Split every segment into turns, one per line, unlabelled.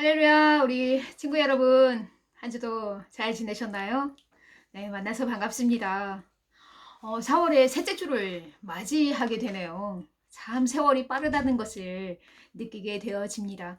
할렐루야, 우리 친구 여러분. 한 주도 잘 지내셨나요? 네, 만나서 반갑습니다. 4월의 셋째 주를 맞이하게 되네요. 참 세월이 빠르다는 것을 느끼게 되어집니다.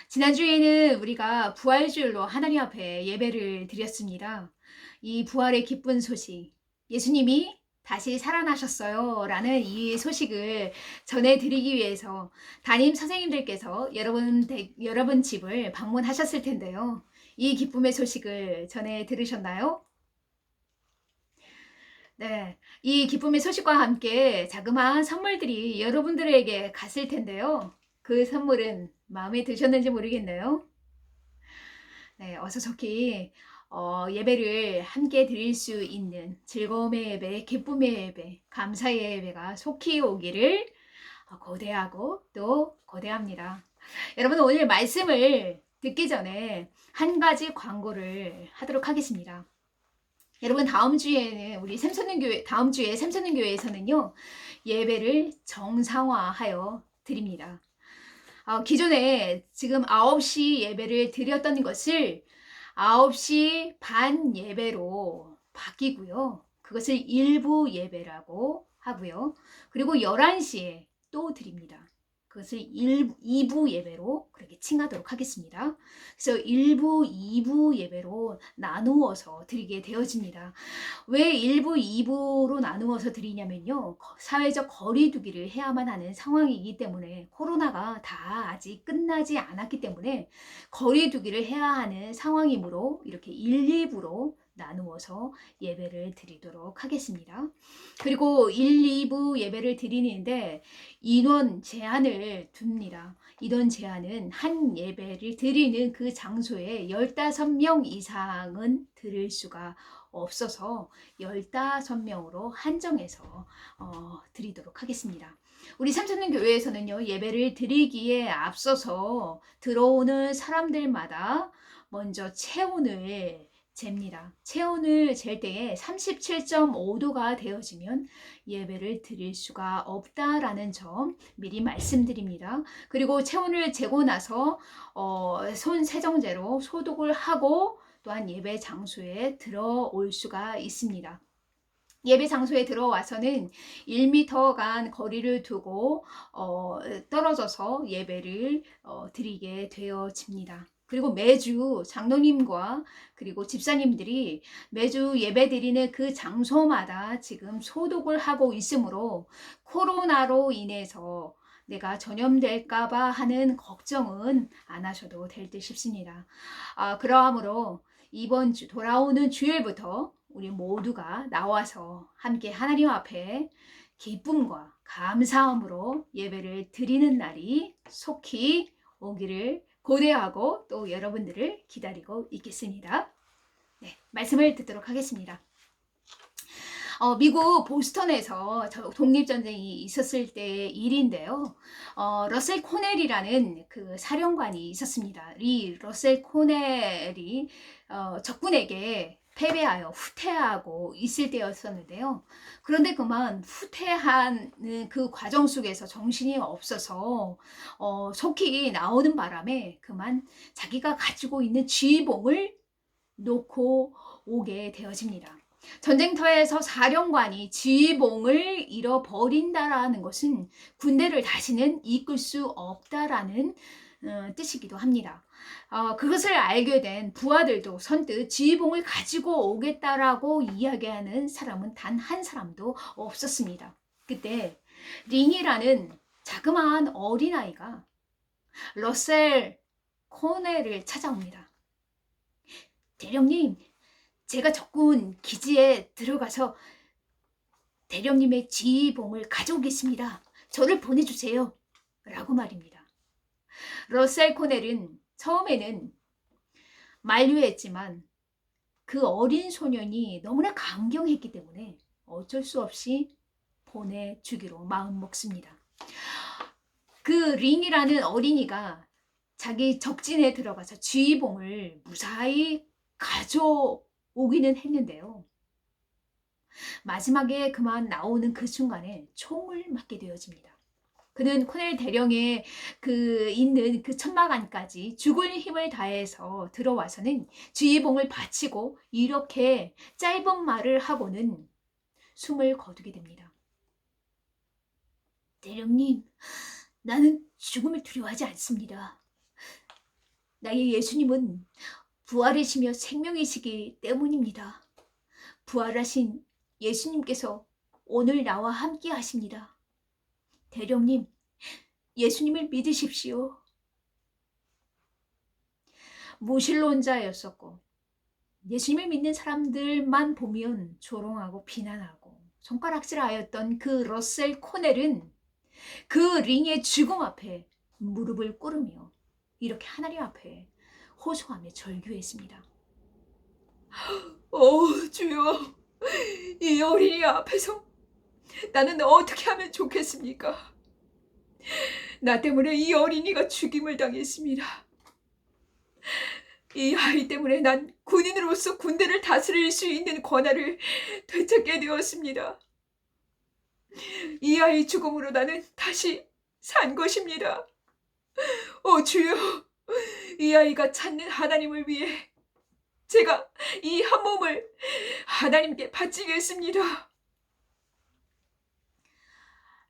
지난주에는 우리가 부활주일로 하나님 앞에 예배를 드렸습니다. 이 부활의 기쁜 소식, 예수님이 다시 살아나셨어요 라는 이 소식을 전해드리기 위해서 담임 선생님들께서 여러분 집을 방문하셨을 텐데요. 이 기쁨의 소식을 전해 들으셨나요? 네, 이 기쁨의 소식과 함께 자그마한 선물들이 여러분들에게 갔을 텐데요. 그 선물은 마음에 드셨는지 모르겠네요. 네, 어서 속히 예배를 함께 드릴 수 있는 즐거움의 예배, 기쁨의 예배, 감사의 예배가 속히 오기를 고대하고 또 고대합니다. 여러분, 오늘 말씀을 듣기 전에 한 가지 광고를 하도록 하겠습니다. 여러분, 다음 주에 샘솟는 교회에서는요, 예배를 정상화하여 드립니다. 기존에 지금 9시 예배를 드렸던 것을 9시 반 예배로 바뀌고요. 그것을 일부 예배라고 하고요. 그리고 11시에 또 드립니다. 그것을 2부 예배로 그렇게 칭하도록 하겠습니다. 그래서 1부, 2부 예배로 나누어서 드리게 되어집니다. 왜 1부, 2부로 나누어서 드리냐면요. 사회적 거리두기를 해야만 하는 상황이기 때문에 코로나가 다 아직 끝나지 않았기 때문에 거리두기를 해야 하는 상황이므로 이렇게 1, 2부로 나누어서 예배를 드리도록 하겠습니다. 그리고 1, 2부 예배를 드리는데 인원 제한을 둡니다. 인원 제한은 한 예배를 드리는 그 장소에 15명 이상은 들을 수가 없어서 15명으로 한정해서 드리도록 하겠습니다. 우리 삼천년 교회에서는요, 예배를 드리기에 앞서서 들어오는 사람들마다 먼저 체온을 잽니다. 체온을 잴 때에 37.5도가 되어지면 예배를 드릴 수가 없다라는 점 미리 말씀드립니다. 그리고 체온을 재고 나서 손 세정제로 소독을 하고 또한 예배 장소에 들어올 수가 있습니다. 예배 장소에 들어와서는 1m간 거리를 두고 떨어져서 예배를 드리게 되어집니다. 그리고 매주 장로님과 그리고 집사님들이 매주 예배 드리는 그 장소마다 지금 소독을 하고 있으므로 코로나로 인해서 내가 전염될까봐 하는 걱정은 안 하셔도 될 듯 싶습니다. 그러하므로 이번 주 돌아오는 주일부터 우리 모두가 나와서 함께 하나님 앞에 기쁨과 감사함으로 예배를 드리는 날이 속히 오기를 고대하고 또 여러분들을 기다리고 있겠습니다. 네, 말씀을 듣도록 하겠습니다. 미국 보스턴에서 독립전쟁이 있었을 때 일인데요. 러셀 코넬이라는 그 사령관이 있었습니다. 이 러셀 코넬이 적군에게 패배하여 후퇴하고 있을 때였었는데요. 그런데 그만 후퇴하는 그 과정 속에서 정신이 없어서 속히 나오는 바람에 그만 자기가 가지고 있는 지휘봉을 놓고 오게 되어집니다. 전쟁터에서 사령관이 지휘봉을 잃어버린다라는 것은 군대를 다시는 이끌 수 없다라는 뜻이기도 합니다. 그것을 알게 된 부하들도 선뜻 지휘봉을 가지고 오겠다라고 이야기하는 사람은 단 한 사람도 없었습니다. 그때 링이라는 자그마한 어린아이가 러셀 코넬을 찾아옵니다. 대령님, 제가 적군 기지에 들어가서 대령님의 지휘봉을 가져오겠습니다. 저를 보내주세요. 라고 말입니다. 러셀 코넬은 처음에는 만류했지만 그 어린 소년이 너무나 감경했기 때문에 어쩔 수 없이 보내주기로 마음먹습니다. 그 링이라는 어린이가 자기 적진에 들어가서 지휘봉을 무사히 가져오기는 했는데요. 마지막에 그만 나오는 그 순간에 총을 맞게 되어집니다. 그는 코넬 대령에 있는 그 천막안까지 죽을 힘을 다해서 들어와서는 주의봉을 바치고 이렇게 짧은 말을 하고는 숨을 거두게 됩니다. 대령님, 나는 죽음을 두려워하지 않습니다. 나의 예수님은 부활이시며 생명이시기 때문입니다. 부활하신 예수님께서 오늘 나와 함께 하십니다. 대령님, 예수님을 믿으십시오. 무신론자였었고 예수님을 믿는 사람들만 보면 조롱하고 비난하고 손가락질하였던 그 러셀 코넬은 그 링의 죽음 앞에 무릎을 꿇으며 이렇게 하나님 앞에 호소하며 절규했습니다. 주여, 이 어린이 앞에서 나는 어떻게 하면 좋겠습니까? 나 때문에 이 어린이가 죽임을 당했습니다. 이 아이 때문에 난 군인으로서 군대를 다스릴 수 있는 권한을 되찾게 되었습니다. 이 아이 죽음으로 나는 다시 산 것입니다. 주여, 이 아이가 찾는 하나님을 위해 제가 이 한 몸을 하나님께 바치겠습니다.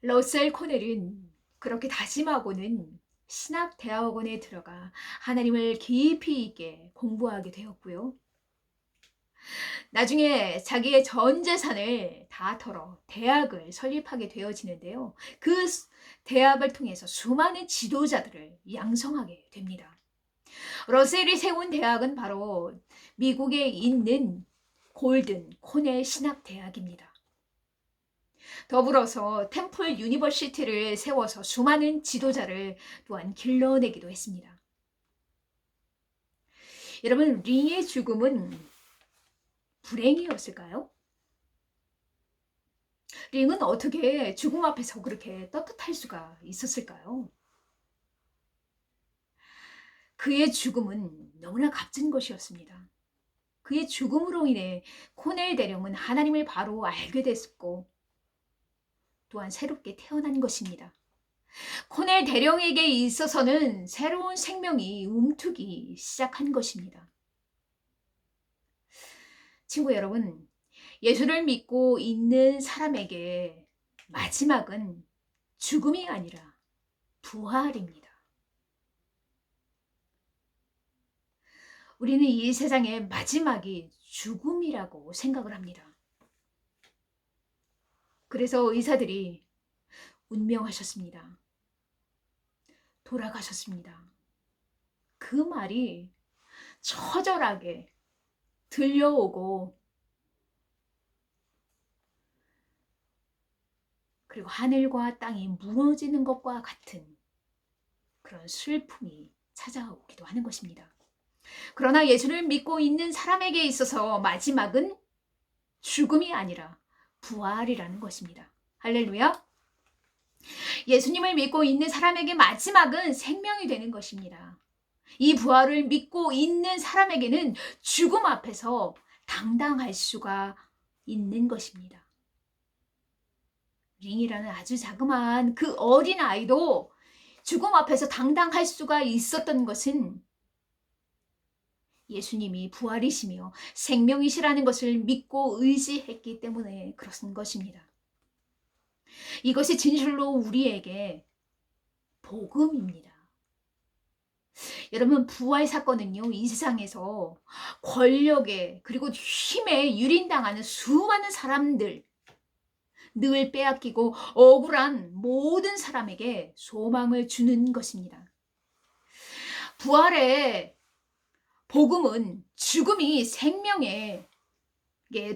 러셀 코넬은 그렇게 다짐하고는 신학대학원에 들어가 하나님을 깊이 있게 공부하게 되었고요. 나중에 자기의 전 재산을 다 털어 대학을 설립하게 되어지는데요. 그 대학을 통해서 수많은 지도자들을 양성하게 됩니다. 러셀이 세운 대학은 바로 미국에 있는 골든 코넬 신학대학입니다. 더불어서 템플 유니버시티를 세워서 수많은 지도자를 또한 길러내기도 했습니다. 여러분, 링의 죽음은 불행이었을까요? 링은 어떻게 죽음 앞에서 그렇게 떳떳할 수가 있었을까요? 그의 죽음은 너무나 값진 것이었습니다. 그의 죽음으로 인해 코넬 대령은 하나님을 바로 알게 됐고 또한 새롭게 태어난 것입니다. 코넬 대령에게 있어서는 새로운 생명이 움트기 시작한 것입니다. 친구 여러분, 예수를 믿고 있는 사람에게 마지막은 죽음이 아니라 부활입니다. 우리는 이 세상의 마지막이 죽음이라고 생각을 합니다. 그래서 의사들이 운명하셨습니다. 돌아가셨습니다. 그 말이 처절하게 들려오고 그리고 하늘과 땅이 무너지는 것과 같은 그런 슬픔이 찾아오기도 하는 것입니다. 그러나 예수를 믿고 있는 사람에게 있어서 마지막은 죽음이 아니라 부활이라는 것입니다. 할렐루야. 예수님을 믿고 있는 사람에게 마지막은 생명이 되는 것입니다. 이 부활을 믿고 있는 사람에게는 죽음 앞에서 당당할 수가 있는 것입니다. 링이라는 아주 자그마한 그 어린 아이도 죽음 앞에서 당당할 수가 있었던 것은 예수님이 부활이시며 생명이시라는 것을 믿고 의지했기 때문에 그렇은 것입니다. 이것이 진실로 우리에게 복음입니다. 여러분, 부활 사건은요, 이 세상에서 권력에 그리고 힘에 유린당하는 수많은 사람들, 늘 빼앗기고 억울한 모든 사람에게 소망을 주는 것입니다. 부활의 복음은 죽음이 생명에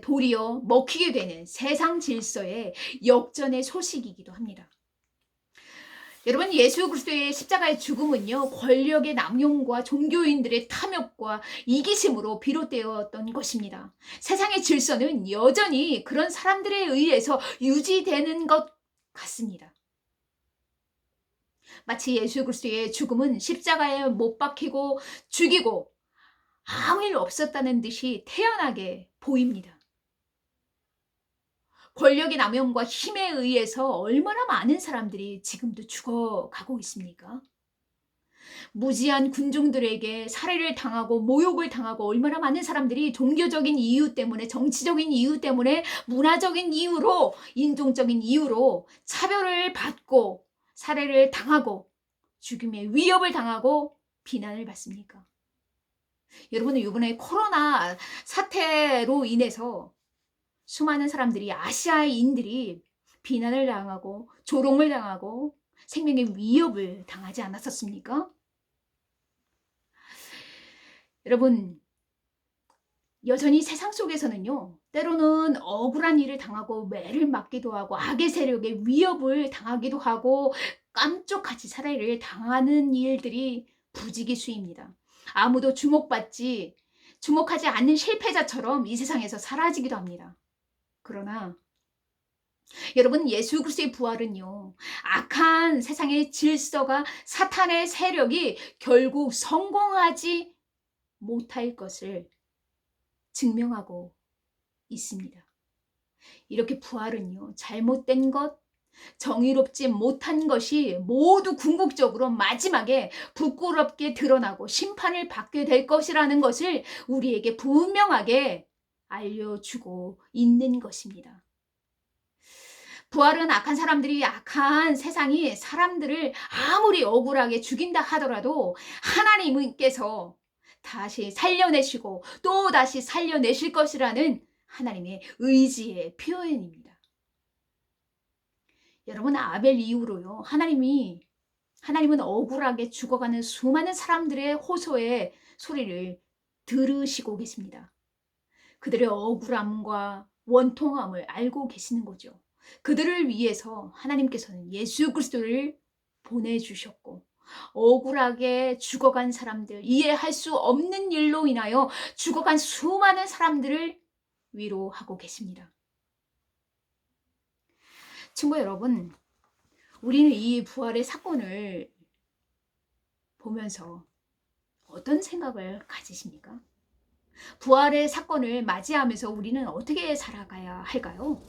도리어 먹히게 되는 세상 질서의 역전의 소식이기도 합니다. 여러분, 예수 그리스도의 십자가의 죽음은요, 권력의 남용과 종교인들의 탐욕과 이기심으로 비롯되었던 것입니다. 세상의 질서는 여전히 그런 사람들에 의해서 유지되는 것 같습니다. 마치 예수 그리스도의 죽음은 십자가에 못 박히고 죽이고 아무 일 없었다는 듯이 태연하게 보입니다. 권력의 남용과 힘에 의해서 얼마나 많은 사람들이 지금도 죽어가고 있습니까? 무지한 군중들에게 살해를 당하고 모욕을 당하고 얼마나 많은 사람들이 종교적인 이유 때문에, 정치적인 이유 때문에, 문화적인 이유로, 인종적인 이유로 차별을 받고 살해를 당하고 죽음의 위협을 당하고 비난을 받습니까? 여러분은 이번에 코로나 사태로 인해서 수많은 사람들이, 아시아인들이 비난을 당하고 조롱을 당하고 생명의 위협을 당하지 않았었습니까? 여러분, 여전히 세상 속에서는요, 때로는 억울한 일을 당하고 매를 맞기도 하고 악의 세력의 위협을 당하기도 하고 깜짝같이 살해를 당하는 일들이 부지기수입니다. 아무도 주목하지 않는 실패자처럼 이 세상에서 사라지기도 합니다. 그러나 여러분, 예수 그리스도의 부활은요, 악한 세상의 질서가, 사탄의 세력이 결국 성공하지 못할 것을 증명하고 있습니다. 이렇게 부활은요, 잘못된 것, 정의롭지 못한 것이 모두 궁극적으로 마지막에 부끄럽게 드러나고 심판을 받게 될 것이라는 것을 우리에게 분명하게 알려주고 있는 것입니다. 부활은 악한 사람들이, 악한 세상이 사람들을 아무리 억울하게 죽인다 하더라도 하나님께서 다시 살려내시고 또 다시 살려내실 것이라는 하나님의 의지의 표현입니다. 여러분, 아벨 이후로요, 하나님은 억울하게 죽어가는 수많은 사람들의 호소의 소리를 들으시고 계십니다. 그들의 억울함과 원통함을 알고 계시는 거죠. 그들을 위해서 하나님께서는 예수 그리스도를 보내주셨고, 억울하게 죽어간 사람들, 이해할 수 없는 일로 인하여 죽어간 수많은 사람들을 위로하고 계십니다. 친구 여러분, 우리는 이 부활의 사건을 보면서 어떤 생각을 가지십니까? 부활의 사건을 맞이하면서 우리는 어떻게 살아가야 할까요?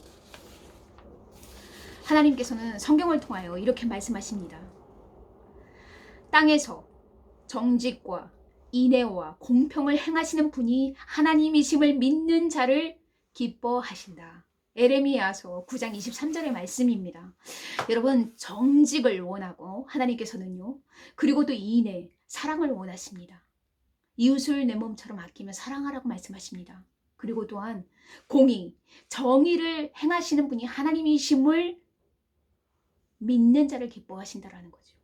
하나님께서는 성경을 통하여 이렇게 말씀하십니다. 땅에서 정직과 인애와 공평을 행하시는 분이 하나님이심을 믿는 자를 기뻐하신다. 에레미야서 9장 23절의 말씀입니다. 여러분, 정직을 원하고 하나님께서는요, 그리고 또 인애, 사랑을 원하십니다. 이웃을 내 몸처럼 아끼며 사랑하라고 말씀하십니다. 그리고 또한 공의, 정의를 행하시는 분이 하나님이심을 믿는 자를 기뻐하신다라는 거죠.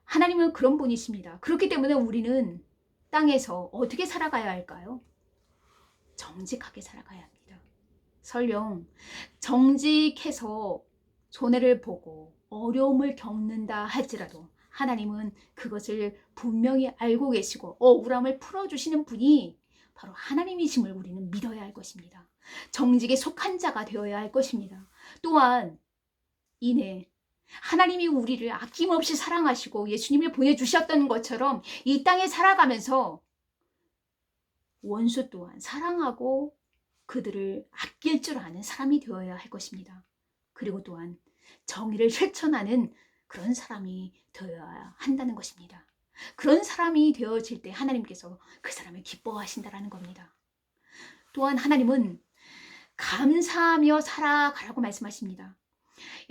하나님은 그런 분이십니다. 그렇기 때문에 우리는 땅에서 어떻게 살아가야 할까요? 정직하게 살아가야 합니다. 설령 정직해서 손해를 보고 어려움을 겪는다 할지라도 하나님은 그것을 분명히 알고 계시고 억울함을 풀어주시는 분이 바로 하나님이심을 우리는 믿어야 할 것입니다. 정직에 속한 자가 되어야 할 것입니다. 또한 이내 하나님이 우리를 아낌없이 사랑하시고 예수님을 보내주셨던 것처럼 이 땅에 살아가면서 원수 또한 사랑하고 그들을 아낄 줄 아는 사람이 되어야 할 것입니다. 그리고 또한 정의를 실천하는 그런 사람이 되어야 한다는 것입니다. 그런 사람이 되어질 때 하나님께서 그 사람을 기뻐하신다는 겁니다. 또한 하나님은 감사하며 살아가라고 말씀하십니다.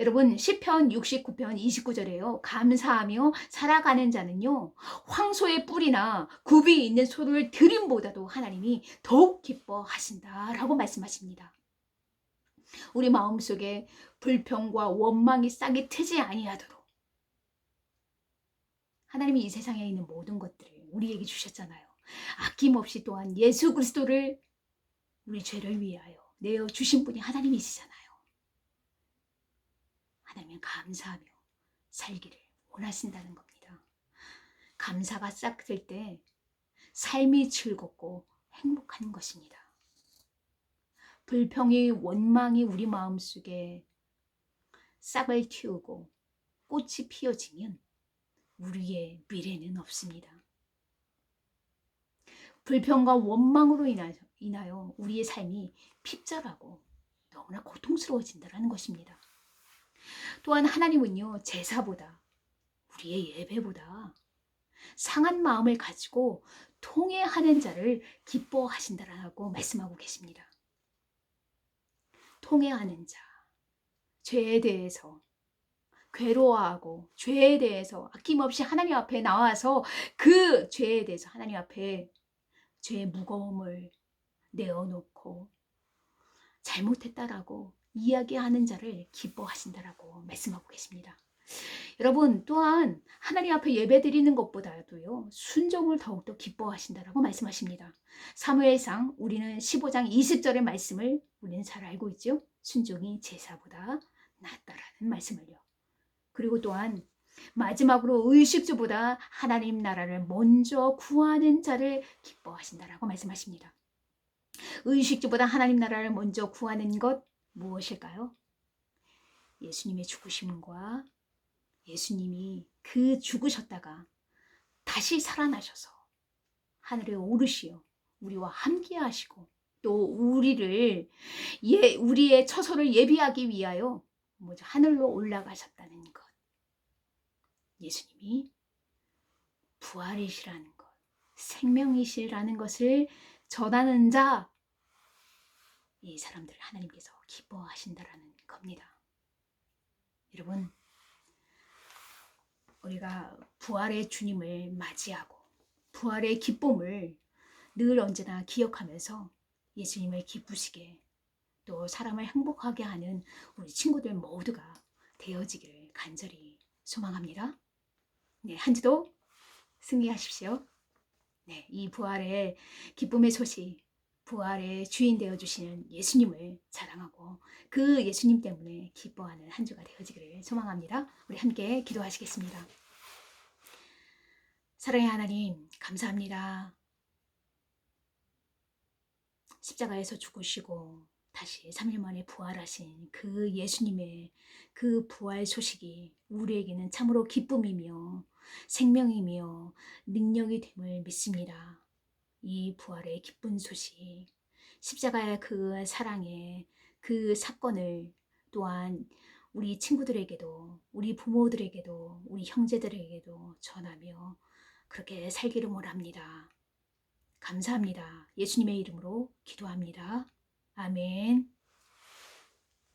여러분, 시편 69편 29절에요. 감사하며 살아가는 자는요, 황소의 뿔이나 굽이 있는 소를 드림보다도 하나님이 더욱 기뻐하신다라고 말씀하십니다. 우리 마음속에 불평과 원망이 싹이 트지 아니하도록 하나님이 이 세상에 있는 모든 것들을 우리에게 주셨잖아요. 아낌없이 또한 예수 그리스도를 우리 죄를 위하여 내어 주신 분이 하나님이시잖아요. 하나님은 감사하며 살기를 원하신다는 겁니다. 감사가 싹들 때 삶이 즐겁고 행복한 것입니다. 불평이, 원망이 우리 마음속에 싹을 틔우고 꽃이 피어지면 우리의 미래는 없습니다. 불평과 원망으로 인하여 우리의 삶이 핍절하고 너무나 고통스러워진다는 것입니다. 또한 하나님은요, 제사보다, 우리의 예배보다 상한 마음을 가지고 통회하는 자를 기뻐하신다라고 말씀하고 계십니다. 통회하는 자, 죄에 대해서 괴로워하고 죄에 대해서 아낌없이 하나님 앞에 나와서 그 죄에 대해서 하나님 앞에 죄의 무거움을 내어놓고 잘못했다라고 이야기하는 자를 기뻐하신다라고 말씀하고 계십니다. 여러분, 또한 하나님 앞에 예배드리는 것보다도요, 순종을 더욱더 기뻐하신다라고 말씀하십니다. 사무엘상 우리는 15장 20절의 말씀을 우리는 잘 알고 있죠. 순종이 제사보다 낫다라는 말씀을요. 그리고 또한 마지막으로 의식주보다 하나님 나라를 먼저 구하는 자를 기뻐하신다라고 말씀하십니다. 의식주보다 하나님 나라를 먼저 구하는 것 무엇일까요? 예수님의 죽으심과 예수님이 그 죽으셨다가 다시 살아나셔서 하늘에 오르시어 우리와 함께 하시고 또 우리의 처소를 예비하기 위하여 하늘로 올라가셨다는 것. 예수님이 부활이시라는 것, 생명이시라는 것을 전하는 자, 이 사람들을 하나님께서 기뻐하신다라는 겁니다. 여러분, 우리가 부활의 주님을 맞이하고 부활의 기쁨을 늘 언제나 기억하면서 예수님을 기쁘시게 또 사람을 행복하게 하는 우리 친구들 모두가 되어지기를 간절히 소망합니다. 네, 한 주도 승리하십시오. 네, 이 부활의 기쁨의 소식, 부활의 주인 되어주시는 예수님을 자랑하고 그 예수님 때문에 기뻐하는 한 주가 되어지기를 소망합니다. 우리 함께 기도하시겠습니다. 사랑의 하나님, 감사합니다. 십자가에서 죽으시고 다시 3일 만에 부활하신 그 예수님의 그 부활 소식이 우리에게는 참으로 기쁨이며 생명이며 능력이 됨을 믿습니다. 이 부활의 기쁜 소식, 십자가의 그 사랑의 그 사건을 또한 우리 친구들에게도 우리 부모들에게도 우리 형제들에게도 전하며 그렇게 살기를 원합니다. 감사합니다. 예수님의 이름으로 기도합니다. 아멘.